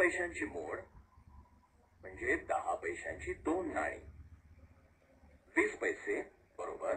पैशांची मोड म्हणजे 10 पैशांची 2 नाणी. 20 पैसे बरोबर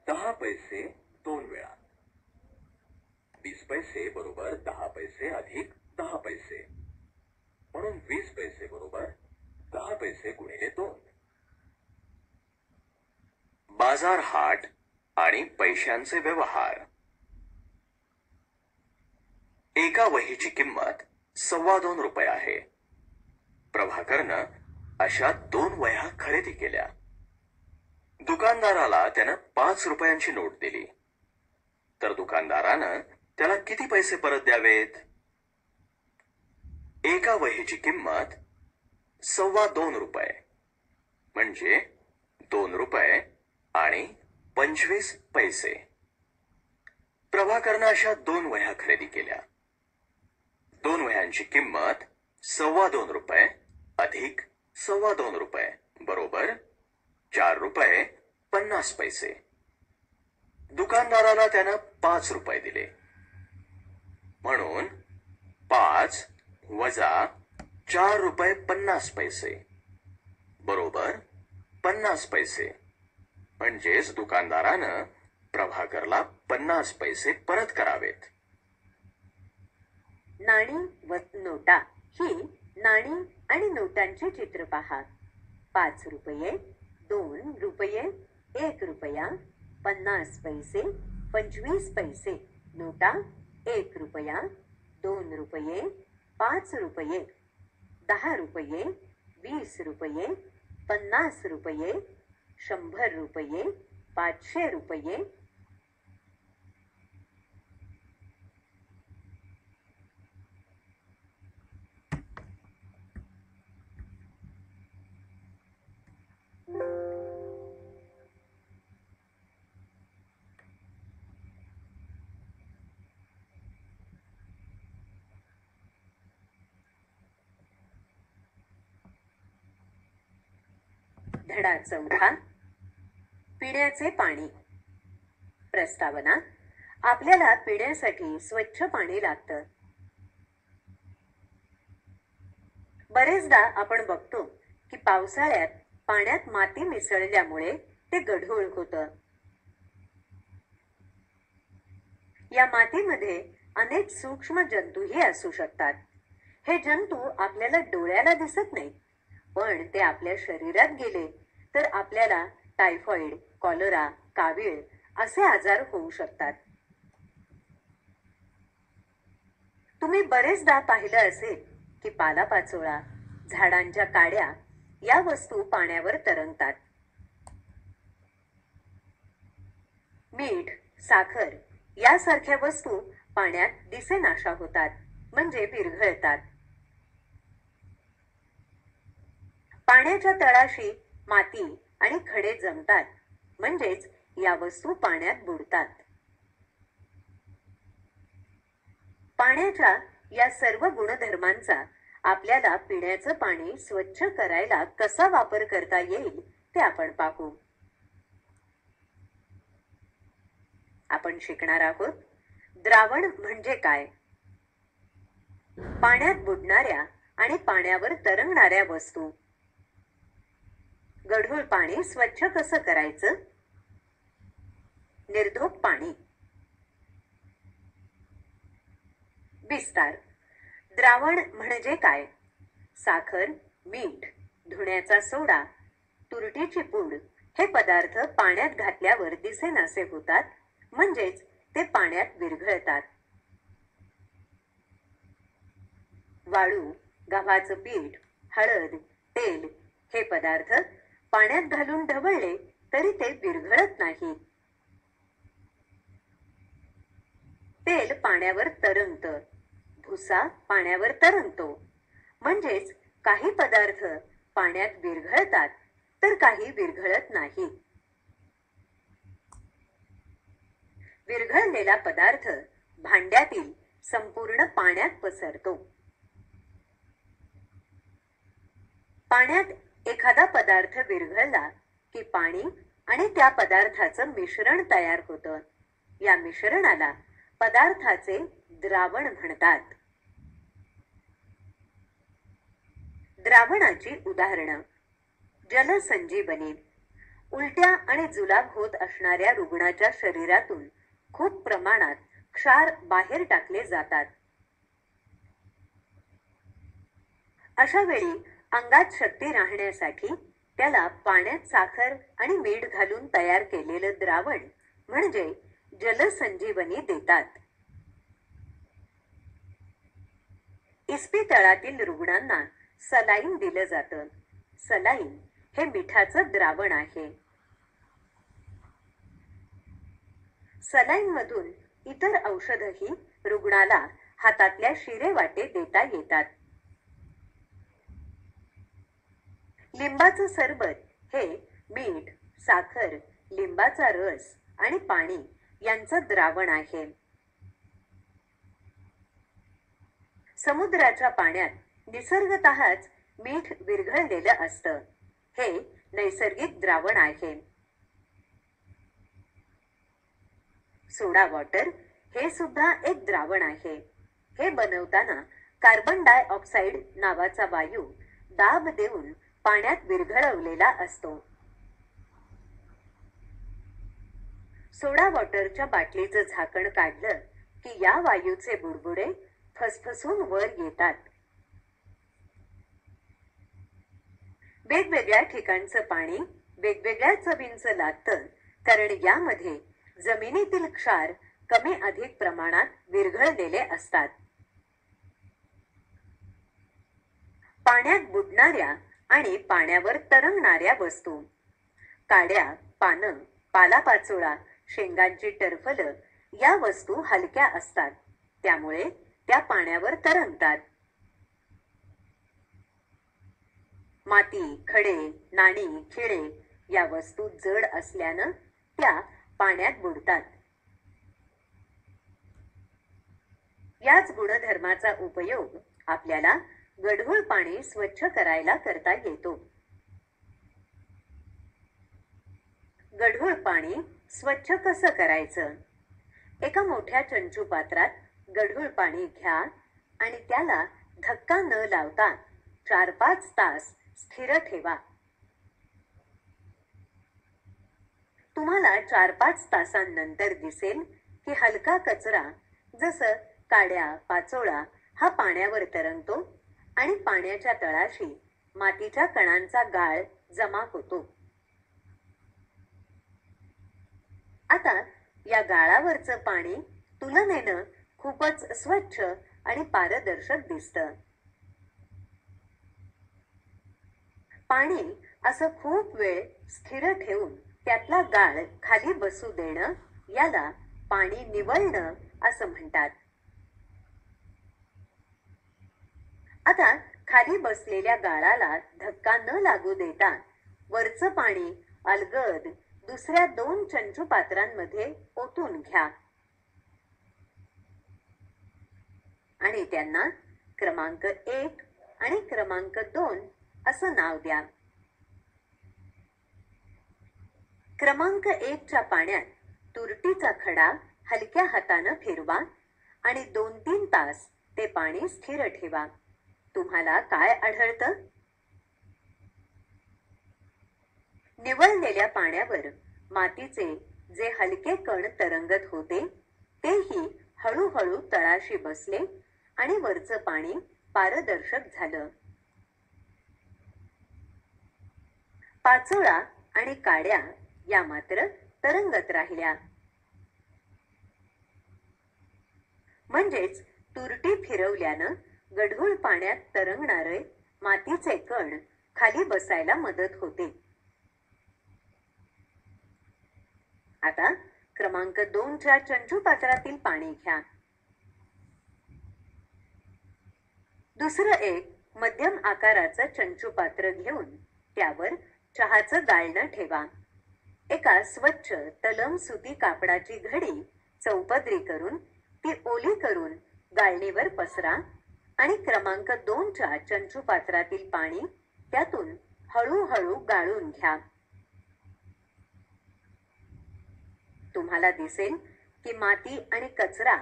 10 पैसे 2 वेळा. 20 पैसे बरोबर 10 पैसे अधिक 10 पैसे, म्हणून 20 पैसे बरोबर 10 पैसे गुणिले 2. बाजार हाट आणि पैशांचे व्यवहार. एका वहीची किंमत 2.25 रुपये आहे. प्रभाकरनं अशा 2 वह्या खरेदी केल्या. दुकानदाराला त्यानं 5 रुपयांची नोट दिली. तर दुकानदारानं त्याला किती पैसे परत द्यावेत? एका वहीची किंमत 2.25 रुपये म्हणजे 2 रुपये आणि 25 पैसे. प्रभाकरनं अशा 2 वह्या खरेदी केल्या. 2 वह्यांची किंमत 2.25 रुपये अधिक 2.25 रुपये बरोबर 4 रुपये 50 पैसे. दुकानदाराला त्यानं 5 रुपये दिले, म्हणून 5 वजा 4 रुपये 50 पैसे बरोबर 50 पैसे. म्हणजेच दुकानदारानं प्रभाकरला 50 पैसे परत करावेत. नाणी व नोटा ही नाणी आणि नोटांचे चित्र पहा. 5 रुपये, 2 रुपये, 1 रुपया, 50 पैसे, 25 पैसे. नोटा 1 रुपया, 2 रुपये, 5 रुपये, 10 रुपये, 20 रुपये, 50 रुपये, 100 रुपये, 500 रुपये. धडा 4. पिण्याचे पाणी. प्रस्तावना. आपल्याला पिण्यासाठी स्वच्छ पाणी लागतं. बरेचदा आपण बघतो की पावसाळ्यात पाण्यात माती मिसळल्यामुळे ते गढूळ होतं. या मातीमध्ये अनेक सूक्ष्म जंतूही असू शकतात. हे जंतू आपल्याला डोळ्याला दिसत नाहीत, पण ते आपल्या शरीरात गेले तर आपल्याला टायफॉइड, कॉलरा, कावीळ असे आजार होऊ शकतात. तुम्ही बरेचदा पाहिलं असेल की पालापाचोळा, झाडांच्या काड्या या वस्तू पाण्यावर तरंगतात. मीठ, साखर यासारख्या वस्तू पाण्यात दिसेनाशा होतात म्हणजे विरघळतात. पाण्याच्या तळाशी माती आणि खडे जमतात म्हणजेच या वस्तू पाण्यात बुडतात. पाण्याच्या या सर्व गुणधर्मांचा आपल्याला पिण्याचं पाणी स्वच्छ करायला कसा वापर करता येईल ते आपण पाहू. आपण शिकणार आहोत द्रावण म्हणजे काय, पाण्यात बुडणाऱ्या आणि पाण्यावर तरंगणाऱ्या वस्तू, गढूळ पाणी स्वच्छ कसं करायचं, निर्धोक पाणी. विस्तार. द्रावण म्हणजे काय? साखर, मीठ, धुण्याचा सोडा, तुरटीची पूड हे पदार्थ पाण्यात घातल्यावर दिसेनासे होतात म्हणजेच ते पाण्यात विरघळतात. वाळू, गव्हाचं पीठ, हळद, तेल हे पदार्थ पाण्यात घालून ढवळले तरी ते विरघळत नाहीत. तेल पाण्यावर तरंगतं, भुसा पाण्यावर तरंगतो, म्हणजेच काही पदार्थ पाण्यात विरघळतात तर काही विरघळत नाहीत. विरघळलेला पदार्थ भांड्यातील संपूर्ण पाण्यात पसरतो. पाण्यात एखादा पदार्थ विरघळला की पाणी आणि त्या पदार्थाचं मिश्रण तयार होतं. या मिश्रणाला पदार्थाचे द्रावण म्हणतात. द्रावणाची उदाहरणं: जलसंजीवनी. उलट्या आणि जुलाब होत असणाऱ्या रुग्णाच्या शरीरातून खूप प्रमाणात क्षार बाहेर टाकले जातात. अशा वेळी अंगात शक्ती राहण्यासाठी त्याला पाण्यात साखर आणि मीठ घालून तयार केलेलं द्रावण म्हणजे जलसंजीवनी देतात. इस्पितळातील रुग्णांना सलाईन दिलं जातं. सलाईन हे मिठाचं द्रावण आहे. सलाईन मधून इतर औषधही रुग्णाला हातातल्या शिरेवाटे देता येतात. लिंबाचं सरबत हे मीठ, साखर, लिंबाचा रस आणि पाणी यांचं द्रावण आहे. समुद्राच्या पाण्यात निसर्गतःच मीठ विरघळलेलं असतं. हे नैसर्गिक द्रावण आहे. सोडा वॉटर हे सुद्धा एक द्रावण आहे. हे बनवताना कार्बन डाय ऑक्साईड नावाचा वायू दाब देऊन पाण्यात विरघळवलेला असतो. सोडा वॉटरच्या बाटलीचं झाकण काढलं की या वायूचे बुडबुडे फसफसून वर येतात. वेगवेगळ्या ठिकाणचं पाणी वेगवेगळ्या चवींचं लागतं, कारण यामध्ये जमिनीतील क्षार कमी अधिक प्रमाणात विरघळलेले असतात. पाण्यात बुडणाऱ्या आणि पाण्यावर तरंगणाऱ्या वस्तू: काड्या, पानं, पालापाचोळा, शेंगांची टरफलं या वस्तू हलक्या असतात, त्यामुळे त्या पाण्यावर तरंगतात. माती, खडे, नाणी, खिळे या वस्तू जड असल्यानं त्या पाण्यात बुडतात. याच गुणधर्माचा उपयोग आपल्याला गढूळ पाणी स्वच्छ करायला करता येतो. गढूळ पाणी स्वच्छ कसं करायचं? एका मोठ्या चंचू पात्रात गढूळ पाणी घ्या आणि त्याला धक्का न लावता 4-5 तास स्थिर ठेवा. तुम्हाला 4-5 तासांनंतर दिसेल की हलका कचरा जसं काड्या, पाचोळा हा पाण्यावर तरंगतो आणि पाण्याच्या तळाशी मातीच्या कणांचा गाळ जमा होतो. आता या गाळावरचं पाणी तुलनेनं खूपच स्वच्छ आणि पारदर्शक दिसतं. पाणी असं खूप वेळ स्थिर ठेवून त्यातला गाळ खाली बसू देणं याला पाणी निवळणं असं म्हणतात. आता खाली बसलेल्या गाळाला धक्का न लागू देता वरचं पाणी अलगद दुसऱ्या 2 चंचू पात्रांमध्ये ओतून घ्या आणि त्यांना क्रमांक 1 आणि क्रमांक 2 असं नाव द्या. क्रमांक 1 च्या पाण्यात तुरटीचा खडा हलक्या हातानं फिरवा आणि 2-3 तास ते पाणी स्थिर ठेवा. तुम्हाला काय आढळतं? निवळलेल्या पाण्यावर मातीचे जे हलके कण तरंगत होते तेही हळूहळू तळाशी बसले आणि वरचं पाणी पारदर्शक झालं. पाचोळा आणि काड्या या मात्र तरंगत राहिल्या. म्हणजेच तुरटी फिरवल्यानं गढूळ पाण्यात तरंगणारे मातीचे कण खाली बसायला मदत होते. आता क्रमांक 2 च्या चंचू पात्रातील पाणी घ्या. दुसरं एक मध्यम आकाराचं चंचू पात्र घेऊन त्यावर चहाचं गाळणं ठेवा. एका स्वच्छ तलम सुती कापडाची घडी चौपदरी करून ती ओली करून गाळणीवर पसरा आणि क्रमांक 2 च्या चंचू पात्रातील पाणी त्यातून हळूहळू गाळून घ्या. तुम्हाला दिसेल की माती आणि कचरा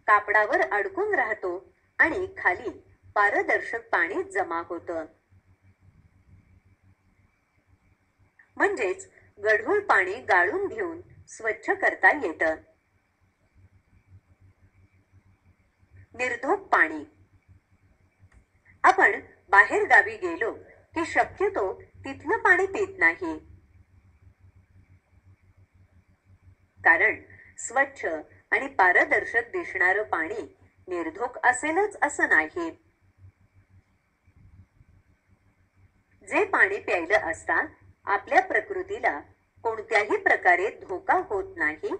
कापडावर अडकून राहतो आणि खाली पारदर्शक पाणी जमा होतं. म्हणजेच गढूळ पाणी गाळून घेऊन स्वच्छ करता येतं. निर्धोक पाणी. आपण बाहेर गावी गेलो की शक्यतो तिथलं पाणी पित नाही, कारण स्वच्छ आणि पारदर्शक दिसणारं पाणी निर्धोक असेलच असं नाही. जे पाणी प्यायलं असता आपल्या प्रकृतीला कोणत्याही प्रकारे धोका होत नाही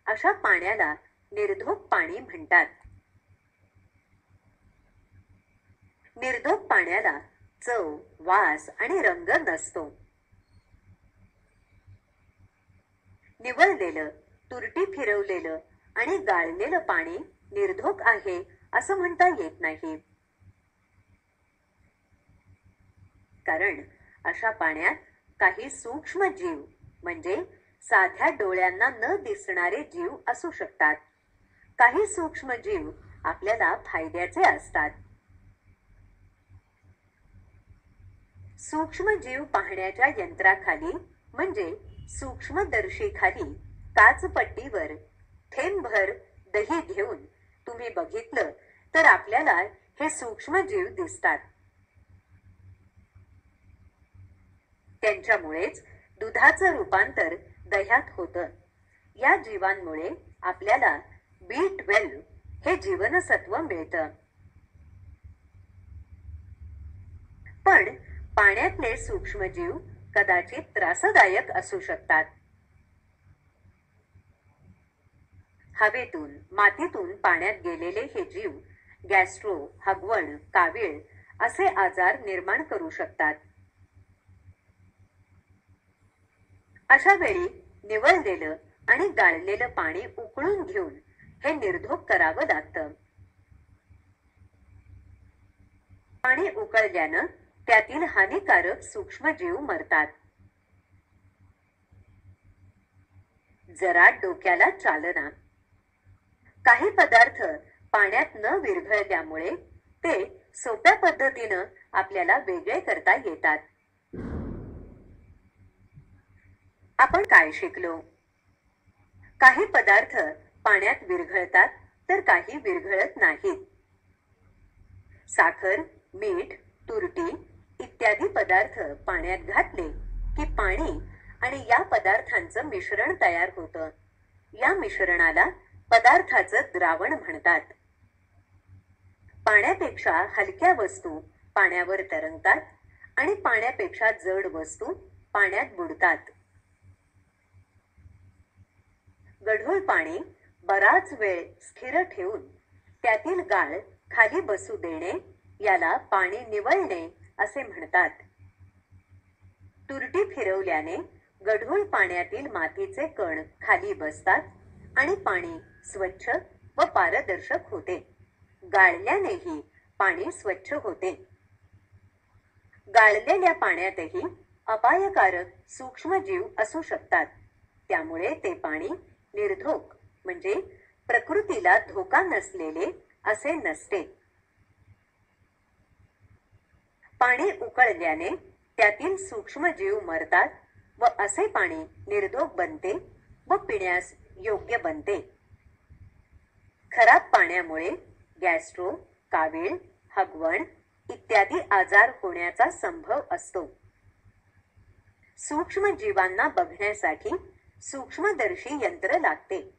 अशा पाण्याला निर्धोक पाणी म्हणतात. निर्धोक पाण्याला चव, वास आणि रंग नसतो. निवळलेलं, तुरटी फिरवलेलं आणि गाळलेलं पाणी निर्धोक आहे असं म्हणता येत नाही, कारण अशा पाण्यात काही सूक्ष्म जीव म्हणजे साध्या डोळ्यांना न दिसणारे जीव असू शकतात. काही सूक्ष्म जीव आपल्याला फायद्याचे असतात. सूक्ष्म जीव पाहण्याच्या यंत्राखाली म्हणजे सूक्ष्मदर्शीखाली काचपट्टीवर थेंबभर दही घेऊन तुम्ही बघितलं तर आपल्याला हे सूक्ष्म जीव दिसतात. त्यांच्यामुळेच दुधाचं रूपांतर दह्यात होतं. या जीवांमुळे आपल्याला B12 हे जीवनसत्व मिळतं. पण पाण्यातले सूक्ष्मजीव कदाचित त्रासदायक असू शकतात. हवेतून, मातीतून पाण्यात गेलेले हे जीव गॅस्ट्रो, हगवण, कावीळ असे आजार निर्माण करू शकतात. अशा वेळी निवळलेलं आणि गाळलेलं पाणी उकळून घेऊन हे निर्धोक करावं लागतं. पाणी उकळल्यानं त्यातील हानिकारक सूक्ष्मजीव मरतात. जरा डोक्याला चालना. काही पदार्थ पाण्यात न विरघळल्यामुळे ते सोप्या पद्धतीनं आपल्याला वेगळे करता येतात. आपण काय शिकलो? काही पदार्थ पाण्यात विरघळतात तर काही विरघळत नाहीत. साखर, मीठ, तुरटी इत्यादी पदार्थ पाण्यात घातले की पाणी आणि या पदार्थांचं मिश्रण तयार होतं. या मिश्रणाला पदार्थाचं द्रावण म्हणतात. पाण्यापेक्षा हलक्या वस्तू पाण्यावर तरंगतात आणि पाण्यापेक्षा जड वस्तू पाण्यात बुडतात. गढूळ पाणी बराच वेळ स्थिर ठेवून त्यातील गाळ खाली बसू देणे याला पाणी निवळणे असे म्हणतात. तुरटी फिरवल्याने गढूळ पाण्यातील मातीचे कण खाली बसतात आणि पाणी स्वच्छ व पारदर्शक होते. गाळल्यानेही पाणी स्वच्छ होते. गाळलेल्या पाण्यातही अपायकारक सूक्ष्मजीव असू शकतात. त्यामुळे ते पाणी निर्धोक म्हणजे प्रकृतीला धोका नसलेले असे नसते. पाणी उकळल्याने त्यातील सूक्ष्मजीव मरतात व असे पाणी निर्धोक बनते व पिण्यास योग्य बनते. खराब पाण्यामुळे गॅस्ट्रो, कावीळ, हगवण इत्यादी आजार होण्याचा संभव असतो. सूक्ष्म जीवांना बघण्यासाठी सूक्ष्मदर्शी यंत्र लागते.